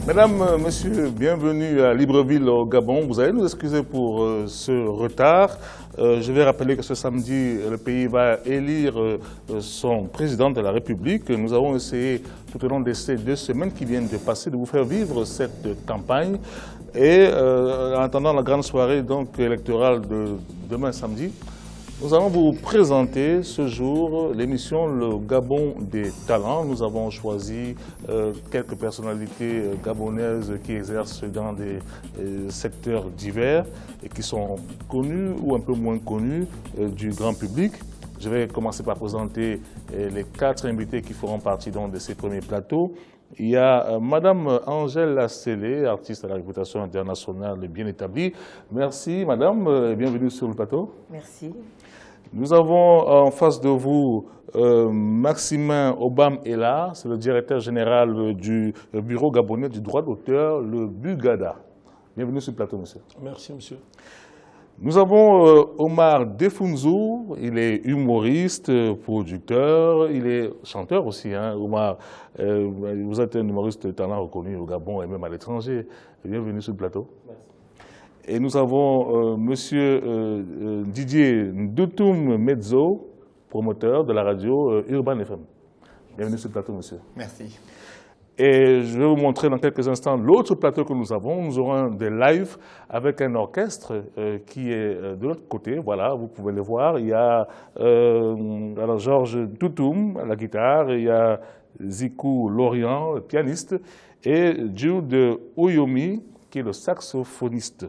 Mesdames, Messieurs, bienvenue à Libreville au Gabon. Vous allez nous excuser pour ce retard. Je vais rappeler que ce samedi, le pays va élire son président de la République. Nous avons essayé tout au long de ces 2 semaines qui viennent de passer de vous faire vivre cette campagne. Et en attendant la grande soirée donc, électorale de demain samedi, nous allons vous présenter ce jour l'émission Le Gabon des talents. Nous avons choisi quelques personnalités gabonaises qui exercent dans des secteurs divers et qui sont connues ou un peu moins connues du grand public. Je vais commencer par présenter les 4 invités qui feront partie donc, de ces premiers plateaux. Il y a Madame Angèle Lassélé, artiste à la réputation internationale bien établie. Merci Madame, et bienvenue sur le plateau. Merci. Nous avons en face de vous Maximin Obam-Ella, c'est le directeur général du Bureau gabonais du droit d'auteur, le BUGADA. Bienvenue sur le plateau, monsieur. Merci, monsieur. Nous avons Omar Defunzou, il est humoriste, producteur, il est chanteur aussi. Hein. Omar, vous êtes un humoriste de talent reconnu au Gabon et même à l'étranger. Bienvenue sur le plateau. Merci. Et nous avons monsieur Didier Ndoutoum Mezzo, promoteur de la radio Urban FM. Bienvenue sur le plateau, monsieur. Merci. Et je vais vous montrer dans quelques instants l'autre plateau que nous avons. Nous aurons des lives avec un orchestre qui est de l'autre côté. Voilà, vous pouvez le voir. Il y a alors Georges Toutoum à la guitare, il y a Zikou Lorient, le pianiste, et Jude Oyomi, qui est le saxophoniste.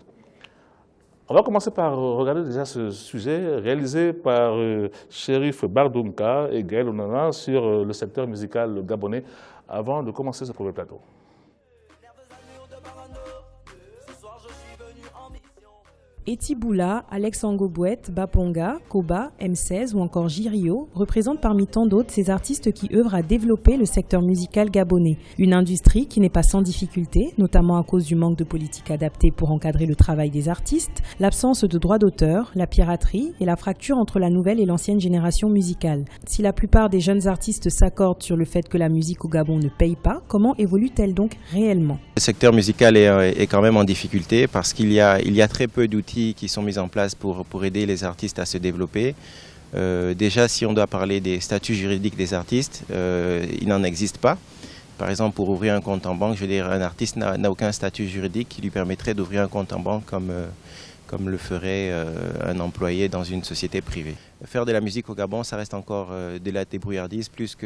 On va commencer par regarder déjà ce sujet réalisé par Chérif Bardoumka et Gaël Onana sur le secteur musical gabonais avant de commencer ce premier plateau. Etiboula, Alex Angobouet, Baponga, Koba, M16 ou encore Jirio représentent parmi tant d'autres ces artistes qui œuvrent à développer le secteur musical gabonais. Une industrie qui n'est pas sans difficulté, notamment à cause du manque de politique adaptée pour encadrer le travail des artistes, l'absence de droits d'auteur, la piraterie et la fracture entre la nouvelle et l'ancienne génération musicale. Si la plupart des jeunes artistes s'accordent sur le fait que la musique au Gabon ne paye pas, comment évolue-t-elle donc réellement? Le secteur musical est quand même en difficulté parce qu'il y a très peu d'outils qui sont mis en place pour aider les artistes à se développer. Déjà, si on doit parler des statuts juridiques des artistes, il n'en existe pas. Par exemple, pour ouvrir un compte en banque, je veux dire, un artiste n'a aucun statut juridique qui lui permettrait d'ouvrir un compte en banque comme le ferait un employé dans une société privée. Faire de la musique au Gabon, ça reste encore de la débrouillardise plus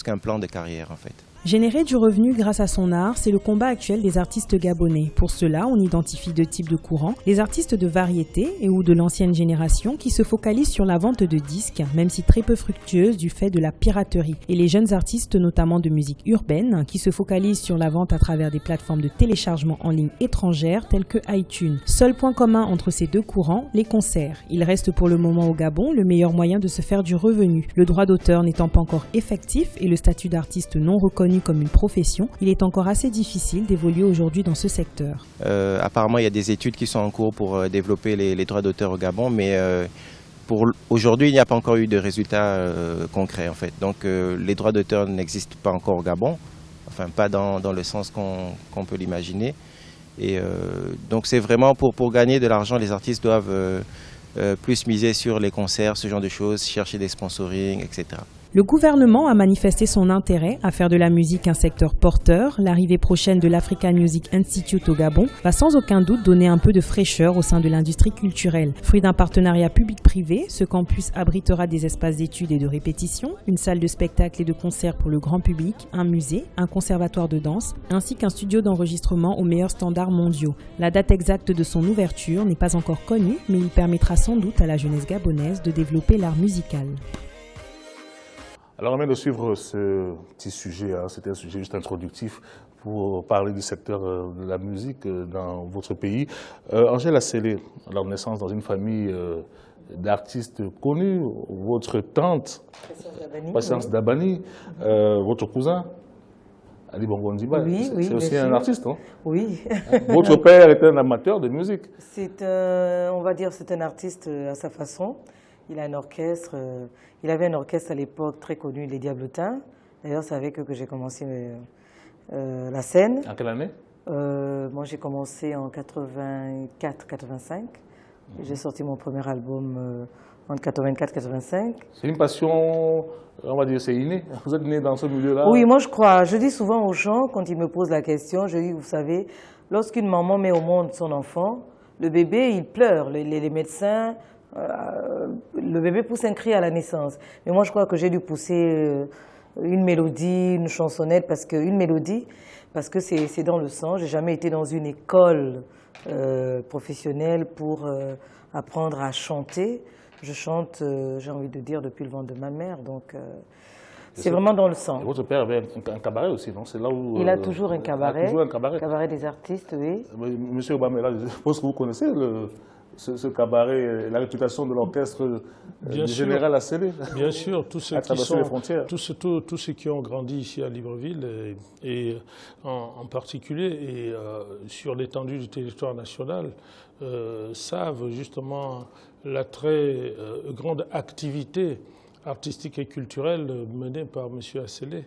qu'un plan de carrière en fait. Générer du revenu grâce à son art, c'est le combat actuel des artistes gabonais. Pour cela, on identifie 2 types de courants. Les artistes de variété et ou de l'ancienne génération qui se focalisent sur la vente de disques, même si très peu fructueuse du fait de la piraterie. Et les jeunes artistes, notamment de musique urbaine, qui se focalisent sur la vente à travers des plateformes de téléchargement en ligne étrangères telles que iTunes. Seul point commun entre ces 2 courants, les concerts. Il reste pour le moment au Gabon le meilleur moyen de se faire du revenu. Le droit d'auteur n'étant pas encore effectif et le statut d'artiste non reconnu comme une profession, il est encore assez difficile d'évoluer aujourd'hui dans ce secteur. Apparemment, il y a des études qui sont en cours pour développer les droits d'auteur au Gabon, mais pour aujourd'hui, il n'y a pas encore eu de résultats concrets en fait. Donc les droits d'auteur n'existent pas encore au Gabon, enfin pas dans le sens qu'on peut l'imaginer. Et donc c'est vraiment pour gagner de l'argent, les artistes doivent plus miser sur les concerts, ce genre de choses, chercher des sponsorings, etc. Le gouvernement a manifesté son intérêt à faire de la musique un secteur porteur. L'arrivée prochaine de l'African Music Institute au Gabon va sans aucun doute donner un peu de fraîcheur au sein de l'industrie culturelle. Fruit d'un partenariat public-privé, ce campus abritera des espaces d'études et de répétition, une salle de spectacle et de concert pour le grand public, un musée, un conservatoire de danse, ainsi qu'un studio d'enregistrement aux meilleurs standards mondiaux. La date exacte de son ouverture n'est pas encore connue, mais il permettra sans doute à la jeunesse gabonaise de développer l'art musical. Alors on vient de suivre ce petit sujet, hein. C'était un sujet juste introductif pour parler du secteur de la musique dans votre pays. Angèle Lassélé, alors naissance dans une famille d'artistes connus, votre tante, Patience Dabani, votre cousin, Ali Bongo Ndiba, c'est aussi un artiste, hein? Oui. Votre père était un amateur de musique. On va dire c'est un artiste à sa façon. Il a un orchestre, il avait un orchestre à l'époque très connu, les Diablotins. D'ailleurs, c'est avec eux que j'ai commencé la scène. En quelle année? Moi, j'ai commencé en 84-85. J'ai sorti mon premier album en 84-85. C'est une passion, on va dire, c'est inné. Vous êtes né dans ce milieu-là? Oui, moi je crois. Je dis souvent aux gens, quand ils me posent la question, je dis, vous savez, lorsqu'une maman met au monde son enfant, le bébé, il pleure. Les médecins, le bébé pousse un cri à la naissance. Mais moi, je crois que j'ai dû pousser une mélodie, une chansonnette, parce que c'est dans le sang. J'ai jamais été dans une école professionnelle pour apprendre à chanter. Je chante, j'ai envie de dire, depuis le ventre de ma mère, donc c'est vraiment dans le sang. Et votre père avait un cabaret aussi, non? C'est là où il a toujours un cabaret, toujours un cabaret. Cabaret des artistes, oui. Monsieur Obamela, je pense que vous connaissez ce cabaret, la réputation de l'orchestre du général Asselé. Bien sûr, tous ceux qui ont grandi ici à Libreville, et en particulier, et sur l'étendue du territoire national, savent justement la très grande activité artistique et culturelle menée par M. Asselé.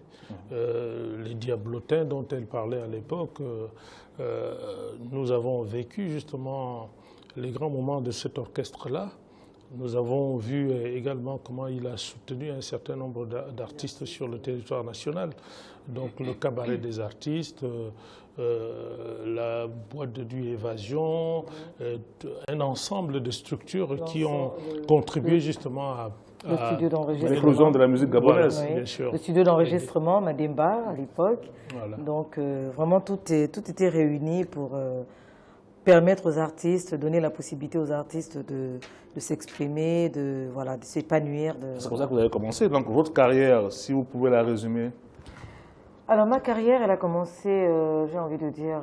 Les Diablotins dont elle parlait à l'époque, nous avons vécu justement les grands moments de cet orchestre-là. Nous avons vu également comment il a soutenu un certain nombre d'artistes sur le territoire national. Donc le cabaret des artistes, la boîte de nuit Évasion, un ensemble de structures qui ont contribué justement à le studio d'enregistrement. L'éclosion de la musique gabonaise. Oui. Bien sûr. Le studio d'enregistrement, Mademba, à l'époque. Voilà. Donc vraiment tout était réuni pour permettre aux artistes, donner la possibilité aux artistes de s'exprimer, de s'épanouir. C'est comme ça que vous avez commencé. Donc votre carrière, si vous pouvez la résumer. Alors ma carrière, elle a commencé, j'ai envie de dire,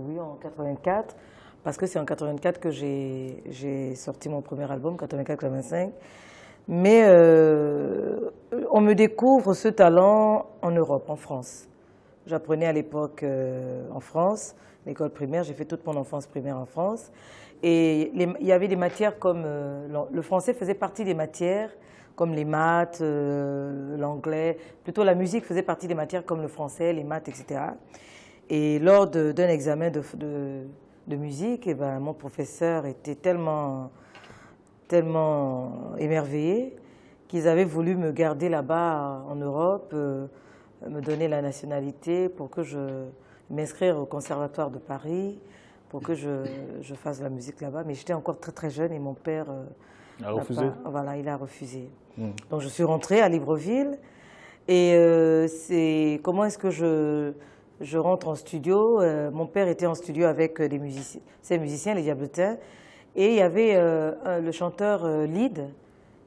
oui, en 84, parce que c'est en 84 que j'ai sorti mon premier album, 84-85. Mais on me découvre ce talent en Europe, en France. J'apprenais à l'époque en France, l'école primaire, j'ai fait toute mon enfance primaire en France. Et il y avait des matières comme, le français faisait partie des matières comme les maths, l'anglais, plutôt la musique faisait partie des matières comme le français, les maths, etc. Et lors d'un examen de musique, eh ben, mon professeur était tellement émerveillé qu'ils avaient voulu me garder là-bas en Europe, me donner la nationalité pour que je m'inscrire au Conservatoire de Paris, pour que je fasse de la musique là-bas. Mais j'étais encore très très jeune et mon père a refusé. Voilà, il a refusé. Donc je suis rentrée à Libreville et comment est-ce que je rentre en studio? Mon père était en studio avec ses musiciens, les Diablotins, et il y avait le chanteur lead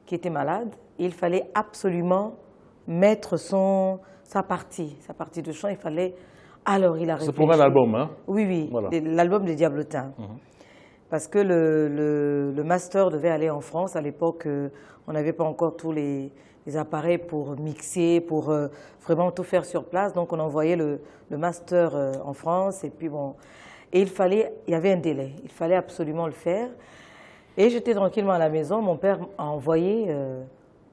qui était malade. Et il fallait absolument mettre sa partie de chant. Il fallait. Alors il a réfléchi. C'est pour un album, hein? Oui, oui, voilà. L'album des Diablotins. Parce que le master devait aller en France. À l'époque, on n'avait pas encore tous les appareils pour mixer, pour vraiment tout faire sur place. Donc on envoyait le master en France. Et puis bon, et il y avait un délai. Il fallait absolument le faire. Et j'étais tranquillement à la maison. Mon père a envoyé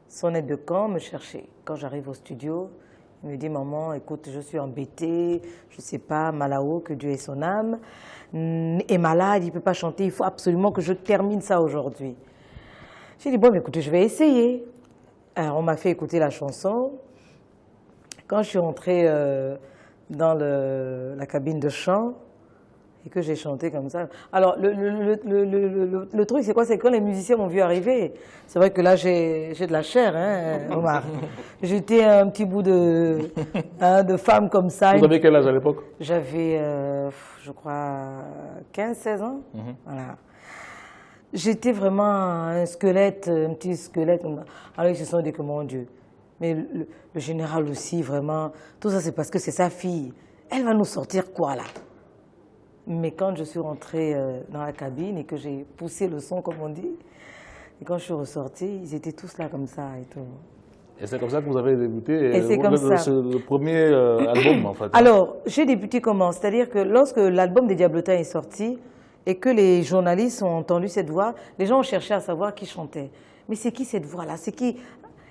son aide de camp me chercher. Quand j'arrive au studio, il me dit, maman, écoute, je suis embêtée, je ne sais pas, Malao, que Dieu ait son âme, est malade, il ne peut pas chanter, il faut absolument que je termine ça aujourd'hui. J'ai dit, bon, mais écoutez, je vais essayer. Alors, on m'a fait écouter la chanson. Quand je suis rentrée dans la cabine de chant, et que j'ai chanté comme ça. Alors, le truc, c'est quoi? C'est quand les musiciens m'ont vu arriver. C'est vrai que là, j'ai de la chair, hein, Omar. J'étais un petit bout de femme comme ça. Vous avez quel âge à l'époque? J'avais, je crois, 15-16 ans. Voilà. J'étais vraiment un squelette, un petit squelette. Alors, ils se sont dit que, mon Dieu, mais le général aussi, vraiment, tout ça, c'est parce que c'est sa fille. Elle va nous sortir quoi, là? Mais quand je suis rentrée dans la cabine et que j'ai poussé le son, comme on dit, et quand je suis ressortie, ils étaient tous là comme ça et tout. Et c'est comme ça que vous avez débuté le premier album, en fait. Alors, j'ai débuté comment? C'est-à-dire que lorsque l'album des Diablotins est sorti et que les journalistes ont entendu cette voix, les gens ont cherché à savoir qui chantait. Mais c'est qui cette voix-là? C'est qui?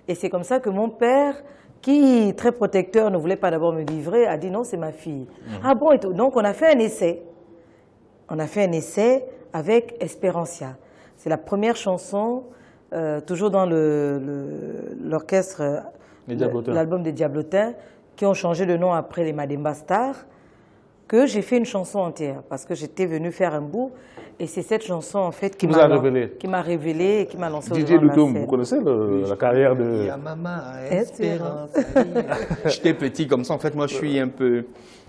Et c'est comme ça que mon père, qui, très protecteur, ne voulait pas d'abord me livrer, a dit non, c'est ma fille. Ah bon, et tout. Donc on a fait un essai. On a fait un essai avec Espérancia. C'est la première chanson, toujours dans l'orchestre, l'album des Diablotins, qui ont changé de nom après les Mademba Stars, que j'ai fait une chanson entière, parce que j'étais venue faire un bout, et c'est cette chanson en fait qui m'a révélé et qui m'a lancé au devant de la scène. Vous connaissez la carrière de... Il y a maman, Espérance. J'étais petit comme ça, en fait moi je suis un peu...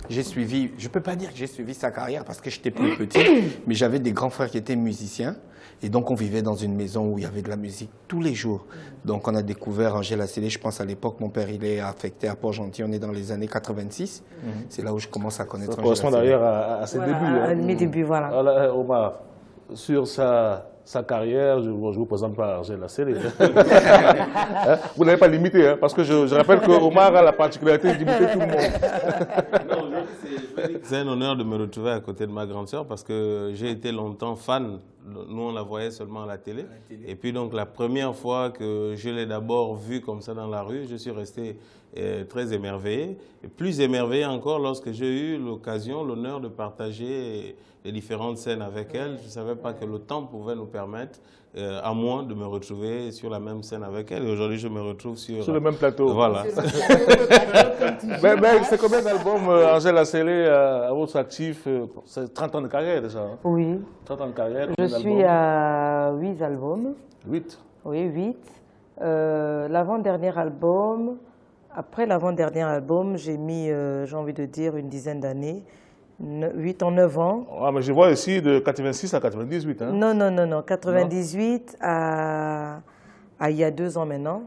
J'ai suivi, je ne peux pas dire que j'ai suivi sa carrière parce que j'étais plus petit, mais j'avais des grands frères qui étaient musiciens. Et donc, on vivait dans une maison où il y avait de la musique tous les jours. Donc, on a découvert Angèle Assélé. Je pense à l'époque, mon père, il est affecté à Port-Gentil. On est dans les années 86. C'est là où je commence à connaître Angèle Assélé. Ça correspond d'ailleurs à ses débuts. À mes débuts, voilà. Alors, Omar, sur sa carrière, je ne vous présente pas Angèle Assélé. Vous n'avez pas limité, hein, parce que je rappelle qu'Omar a la particularité d'imiter tout le monde. C'est un honneur de me retrouver à côté de ma grande sœur parce que j'ai été longtemps fan. Nous, on la voyait seulement à la télé. Et puis, donc, la première fois que je l'ai d'abord vue comme ça dans la rue, je suis resté très émerveillé. Et plus émerveillé encore lorsque j'ai eu l'occasion, l'honneur de partager les différentes scènes avec elle. Je ne savais pas que le temps pouvait nous permettre, à moi, de me retrouver sur la même scène avec elle. Et aujourd'hui, je me retrouve sur le même plateau. Voilà. Mais c'est combien d'albums, Angèle Assélé, à votre actif? C'est 30 ans de carrière déjà. Hein? Oui. 30 ans de carrière. Je suis à 8 albums. 8? Oui, 8. L'avant-dernier album, après l'avant-dernier album, j'ai mis, j'ai envie de dire, une dizaine d'années. 8 en 9 ans. Ah, mais je vois ici de 86 à 98. Hein? Non. 98 à il y a 2 ans maintenant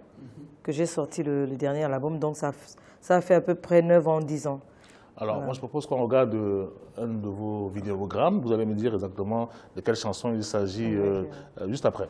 que j'ai sorti le dernier album. Donc ça a fait à peu près 9 ans, 10 ans. Alors, voilà. Moi, je propose qu'on regarde un de vos vidéogrammes. Vous allez me dire exactement de quelle chanson il s'agit juste après.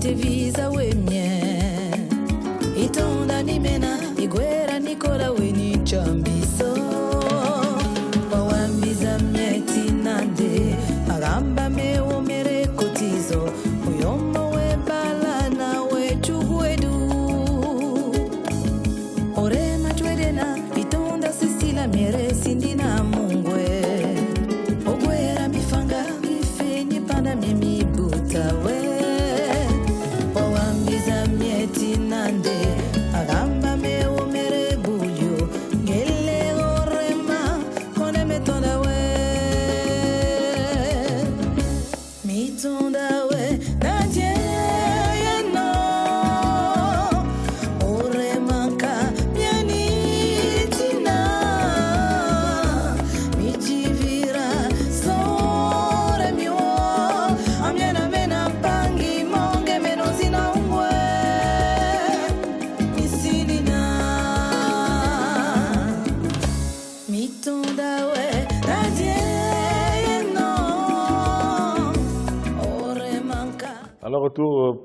Visa wemye itonda nimena igwera nikola weni chambiso wawambiza myeti nande agamba mewo mere kotizo uyomo we balana we chugwedu orema chwedena itonda sisila mere sindina mungwe ogwera mifanga ifenye panda mimi butawe nande agamba mewo mere bulyo ngele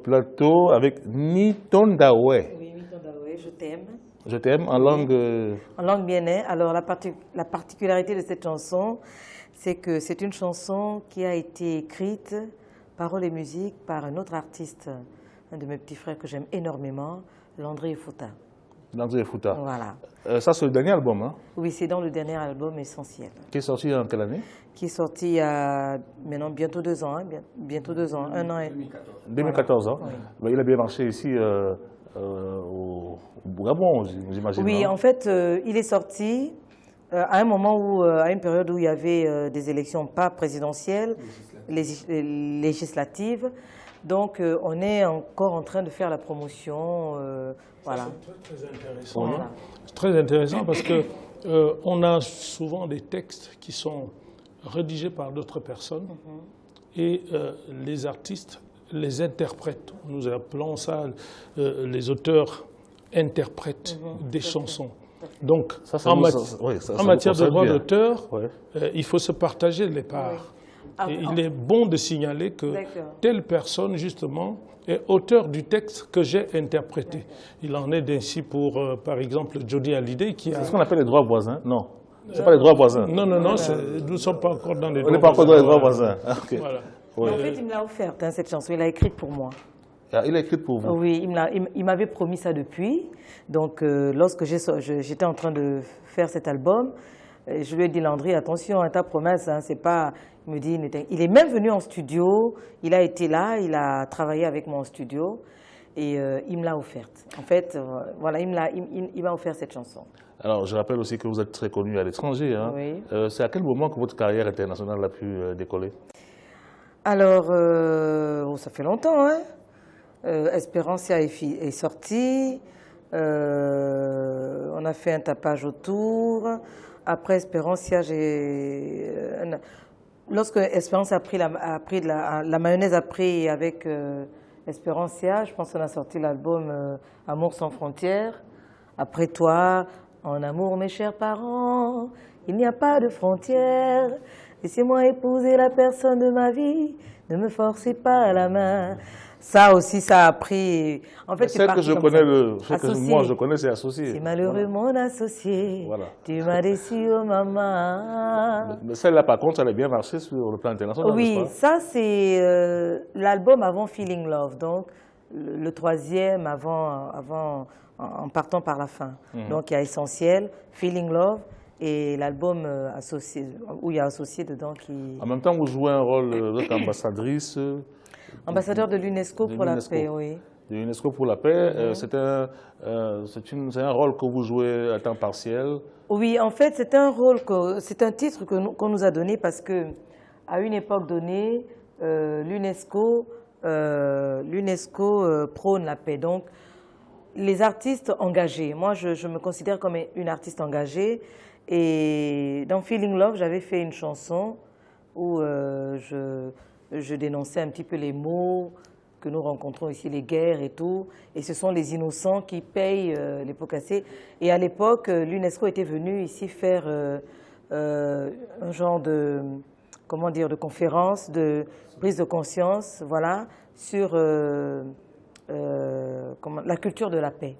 plateau avec Nitondawe. Oui, Nitondawe, je t'aime. Je t'aime en langue... En langue bien-aimée. Alors, la particularité de cette chanson, c'est que c'est une chanson qui a été écrite, paroles et musique, par un autre artiste, un de mes petits frères que j'aime énormément, Landry Fouta. Landry Fouta. Voilà. Ça, c'est le dernier album, hein? Oui, c'est dans le dernier album Essentiel. Qui est sorti en quelle année? Qui est sorti il y a maintenant bientôt 2 ans, hein, bientôt 2 ans, 1 an et... 2014, hein? Oui. Il a bien marché ici au Gabon, j'imagine. Oui, en fait, il est sorti à un moment où, à une période où il y avait des élections pas présidentielles, législatives. Donc, on est encore en train de faire la promotion. Voilà. C'est très intéressant. Voilà. C'est très intéressant parce que on a souvent des textes qui sont rédigés par d'autres personnes et les artistes les interprètent. Nous appelons ça les auteurs interprètent des chansons. Donc, en matière de droit d'auteur, il faut se partager les parts. Et il est bon de signaler que telle personne, justement, est auteur du texte que j'ai interprété. Il en est ainsi pour, par exemple, Jody Hallyday qui a... C'est ce qu'on appelle les droits voisins? Non. Ce n'est pas les droits voisins. Non, nous ne sommes pas encore dans les droits voisins. On n'est pas encore dans les droits voisins. Okay. Voilà. Oui. En fait, il me l'a offerte, hein, cette chanson. Il l'a écrite pour moi. Ah, il l'a écrite pour vous? Oui, il m'avait promis ça depuis. Donc, lorsque j'étais en train de faire cet album, je lui ai dit, Landry, attention à ta promesse, hein, c'est pas... Il me dit, il est même venu en studio, il a été là, il a travaillé avec moi en studio et il me l'a offerte. En fait, voilà, il m'a offert cette chanson. Alors, je rappelle aussi que vous êtes très connu à l'étranger. Hein. Oui. C'est à quel moment que votre carrière internationale a pu décoller? Alors, ça fait longtemps, hein. Espérancia est sorti, on a fait un tapage autour. Après Espérancia, lorsque Espérancia la mayonnaise a pris avec Espérancia, je pense qu'on a sorti l'album Amour sans frontières. Après toi, en amour mes chers parents, il n'y a pas de frontières. Laissez-moi épouser la personne de ma vie, ne me forcez pas la main. Ça aussi, ça a pris... En fait, celle que je connais, moi je connais, c'est Associé. C'est malheureux mon associé, voilà. Tu m'as déçu, oh maman. Mais celle-là, par contre, elle a bien marché sur le plan international. Oui, ça c'est l'album avant Feeling Love, donc le troisième en partant par la fin. Donc il y a Essentiel, Feeling Love, et l'album associé, où il y a Associé dedans qui... En même temps, vous jouez un rôle d'ambassadrice. Ambassadeur de l'UNESCO pour la paix, oui. De l'UNESCO pour la paix, c'est un rôle que vous jouez à temps partiel? Oui, en fait, c'est un titre qu'on nous a donné parce que à une époque donnée, l'UNESCO prône la paix. Donc, les artistes engagés, moi je me considère comme une artiste engagée, et dans Feeling Love, j'avais fait une chanson où je dénonçais un petit peu les maux que nous rencontrons ici, les guerres et tout, et ce sont les innocents qui payent les pots cassés. Et à l'époque, l'UNESCO était venu ici faire un genre de, comment dire, de conférence, de prise de conscience, voilà, sur la culture de la paix.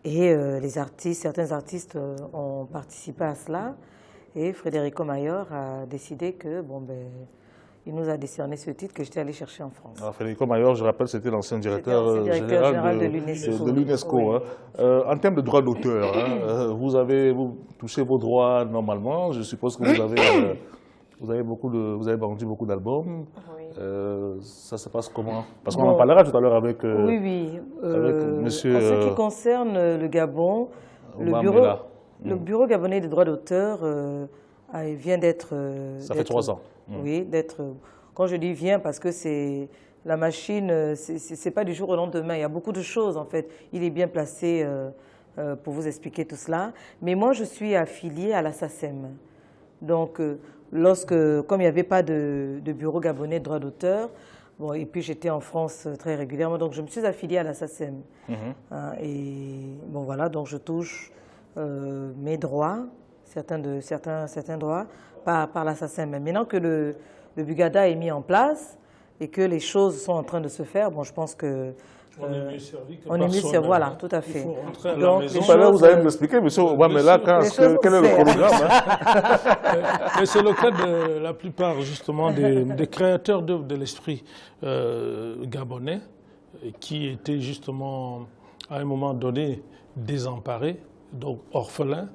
Et certains artistes ont participé à cela, et Federico Mayor a décidé que, bon, ben, il nous a décerné ce titre que j'étais allé chercher en France. Alors, Federico Mayor, je rappelle, c'était l'ancien directeur général de l'UNESCO. Oui. Hein. En termes de droits d'auteur, hein, vous touchez vos droits normalement. Je suppose que vous avez vendu beaucoup d'albums. Oui. Ça se passe comment? Parce qu'on en parlera tout à l'heure avec monsieur... En ce qui concerne le Gabon, le bureau gabonais des droits d'auteur vient d'être... Ça fait 3 ans. Oui, quand je dis vient, parce que c'est la machine, c'est pas du jour au lendemain. Il y a beaucoup de choses, en fait. Il est bien placé pour vous expliquer tout cela. Mais moi, je suis affiliée à la SACEM. Donc, comme il n'y avait pas de bureau gabonais de droits d'auteur, bon, et puis j'étais en France très régulièrement, donc je me suis affiliée à la SACEM. Et bon, voilà, donc je touche mes droits, certains droits, par la SACEM. Maintenant que le Bugada est mis en place, et que les choses sont en train de se faire, bon, je pense que on est mieux servi que on est mieux servi, voilà, tout à fait. Donc, tout à l'heure, vous allez m'expliquer, monsieur Ouamela, quel est le chronogramme. Mais c'est le cas de la plupart, justement, des créateurs d'œuvres de l'esprit gabonais, qui étaient justement, à un moment donné, désemparés, donc orphelins,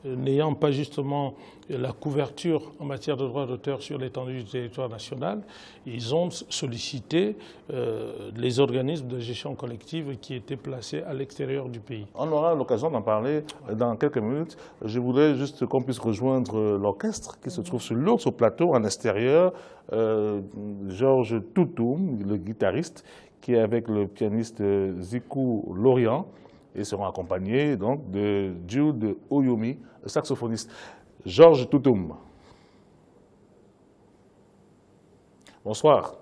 n'ayant pas justement la couverture en matière de droits d'auteur sur l'étendue du territoire national. Ils ont sollicité les organismes de gestion collective qui étaient placés à l'extérieur du pays. On aura l'occasion d'en parler dans quelques minutes. Je voudrais juste qu'on puisse rejoindre l'orchestre qui se trouve sur l'autre plateau en extérieur, Georges Toutoum, le guitariste, qui est avec le pianiste Zikou Lorian, et seront accompagnés donc de Jude Oyomi, le saxophoniste. Georges Toutoum. Bonsoir.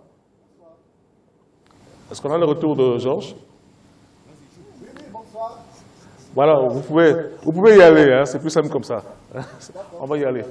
Est-ce qu'on a le retour de Georges? Voilà, vous pouvez y aller, hein, c'est plus simple comme ça. On va y aller.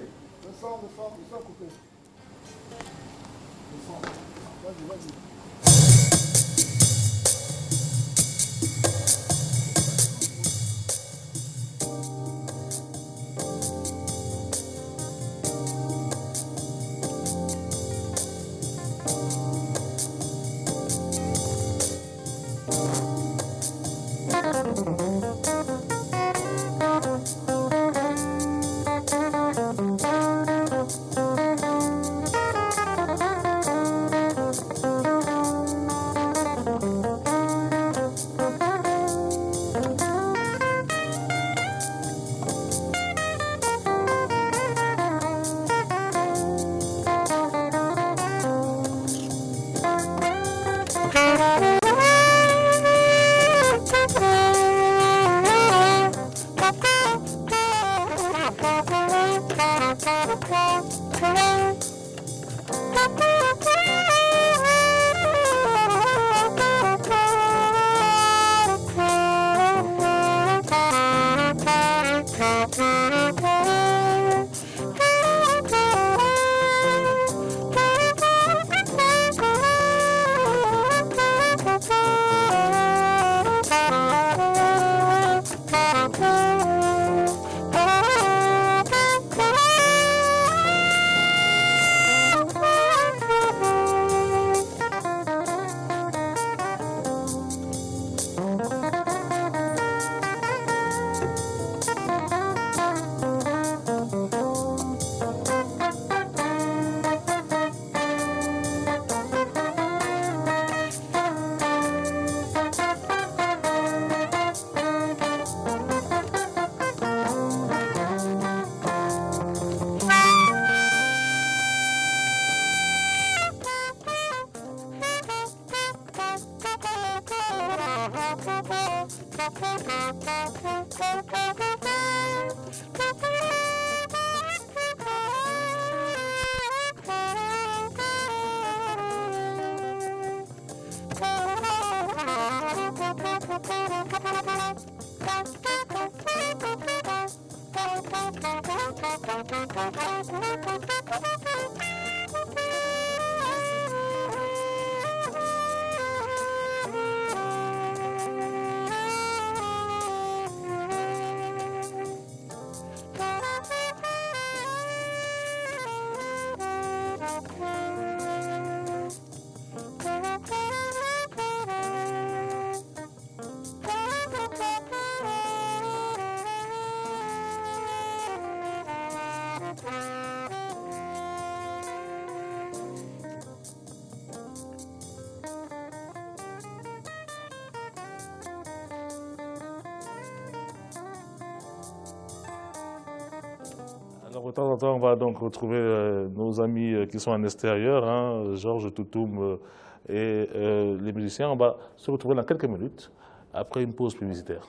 Alors, de temps en temps, on va donc retrouver nos amis qui sont en extérieur, hein, Georges Toutoum et les musiciens. On va se retrouver dans quelques minutes après une pause publicitaire.